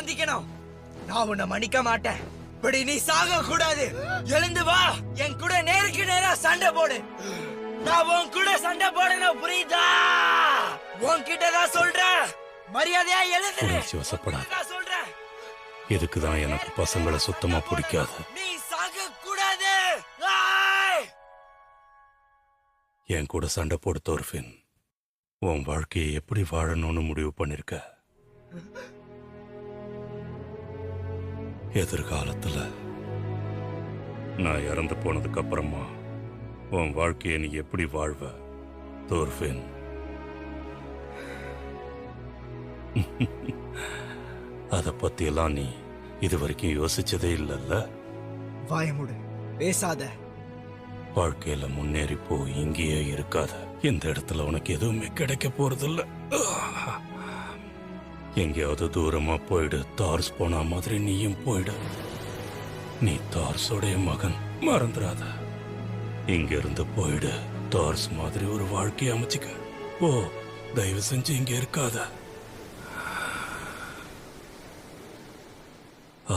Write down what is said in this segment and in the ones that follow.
சந்திக்கணும். நான் உன்னை மன்னிக்க மாட்டேன். இப்படி நீ சாக கூடாது. எழுந்து வா, என் கூட நேருக்கு நேரா சண்டை போடு. நான் உன் கூட சண்டை போடணும், புரியுதா? உன்கிட்டதான் சொல்றேன். மரியாதையா எழுந்துரு. சொல்றேன். இதுக்குதான் எனக்கு பசங்களை சுத்தமா பிடிக்காது. நீ சாக கூடாது. என் கூட சண்டை போடு தோர்ஃபின். உன் வாழ்க்கையை எப்படி வாழணும்னு முடிவு பண்ணிருக்க. எதிர்காலத்துல நான் இறந்து போனதுக்கு அப்புறமா உன் வாழ்க்கையை நீ எப்படி வாழ்வ தோர்ஃபின்? அத பத்தி எல்லாம் நீ இது வரைக்கும் யோசிச்சதே இல்லல்ல. வாயமுடு, பேசாத. வாழ்க்கையில முன்னேறி போய் இங்கேயே இருக்காத. இந்த இடத்துல உனக்கு எதுவுமே கிடைக்க போறதில்ல. எங்கேயாவது தூரமா போயிடு. தார்ஸ் போனா மாதிரி நீயும் போயிடு. நீ தார்ஸோடைய மகன், மறந்துடாத. இங்க இருந்து போயிடு. தார்ஸ் மாதிரி ஒரு வாழ்க்கையை அமைச்சுக்க. ஓ, தயவு செஞ்சு இங்க இருக்காத.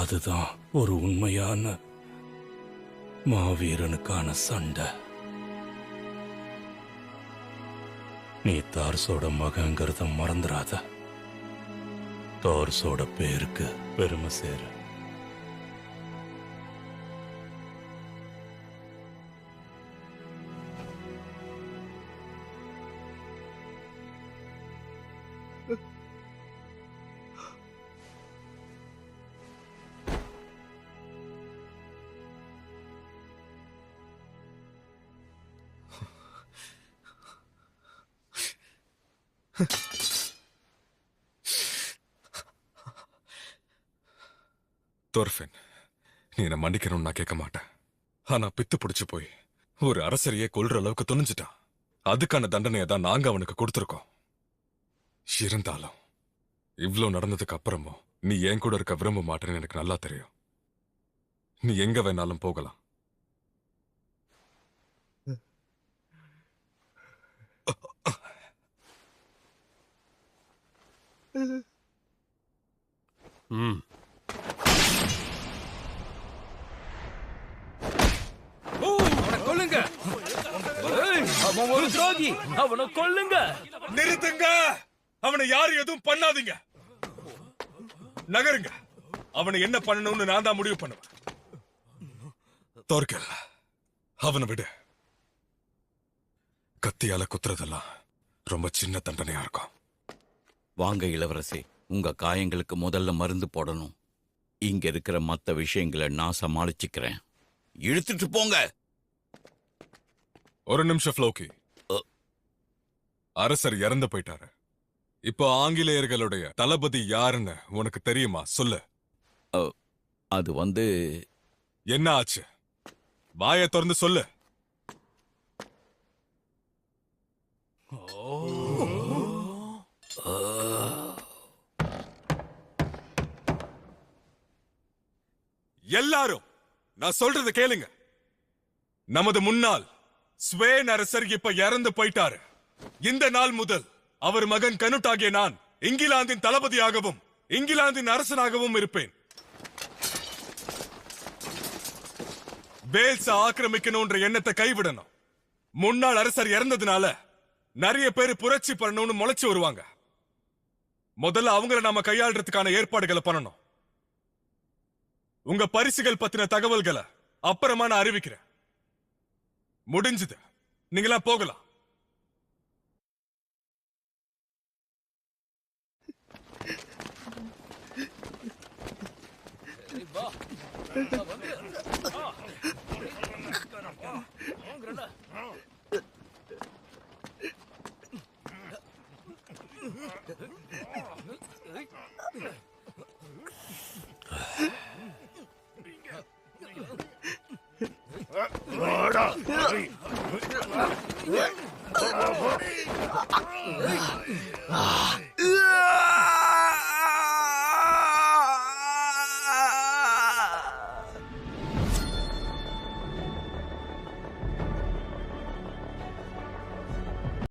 அதுதான் ஒரு உண்மையான மாவீரனுக்கான சண்டை. நீ தார்ஸோட மகங்கிறத மறந்துடாத. தார்ஸோட பேருக்கு பெருமை சேரு. தோர்ஃபின், நீ என்ன மன்னிக்கணும்னு நான் கேட்க மாட்டேன். ஆனா பித்து பிடிச்சு போய் ஒரு அரசரையே கொல்ற அளவுக்கு துணிஞ்சிட்டான். அதுக்கான தண்டனையை தான் நாங்க அவனுக்கு கொடுத்துருக்கோம். இருந்தாலும் இவ்ளோ நடந்ததுக்கு அப்புறமும் நீ என் கூட இருக்க விரும்ப மாட்டேன்னு எனக்கு நல்லா தெரியும். நீ எங்க வேணாலும் போகலாம். கொல்லுங்க. அவன் ஒரு துரோகி. அவனை கொல்லுங்க. நிறுத்துங்க. அவனை யாரும் எதுவும் பண்ணாதீங்க. நகருங்க. அவனை என்ன பண்ணணும்னு நான் தான் முடிவு பண்ணுவேன். தோர்கல், அவனை விடு. கத்தியால குத்துறதெல்லாம் ரொம்ப சின்ன தண்டனையா இருக்கும். வாங்க இளவரசி, உங்க காயங்களுக்கு முதல்ல மருந்து போடணும். இங்க இருக்கிற மத்த விஷயங்களை நான் சமாளிச்சுக்கிறேன். இழுத்துட்டு போங்க. ஒரு நிமிஷம் ஃப்ளோக்கி. அரசர் இறந்து போயிட்டாரு. இப்போ ஆங்கிலேயர்களுடைய தளபதி யாருன்னு உனக்கு தெரியுமா? சொல்லு. அது வந்து என்ன ஆச்சு? வாயை திறந்து சொல்லு. எல்லாரும் நான் சொல்றத கேளுங்க. நமது முன்னாள் ஸ்வேன் அரசர் இப்ப இறந்து போயிட்டாரு. இந்த நாள் முதல் அவர் மகன் கனுட் ஆகிய நான் இங்கிலாந்தின் தளபதியாகவும் இங்கிலாந்தின் அரசனாகவும் இருப்பேன். வேல்ஸ் ஆக்கிரமிக்கணும்ன்ற எண்ணத்தை கைவிடணும். முன்னாள் அரசர் இறந்ததுனால நிறைய பேர் புரட்சி பண்ணணும்னு முளைச்சு வருவாங்க. முதல்ல அவங்கள நாம கையாளுறதுக்கான ஏற்பாடுகளை பண்ணணும். உங்க பரிசுகள் பத்தின தகவல்களை அப்புறமா நான் அறிவிக்கிறேன். முடிஞ்சது, நீங்களா போகலாம்.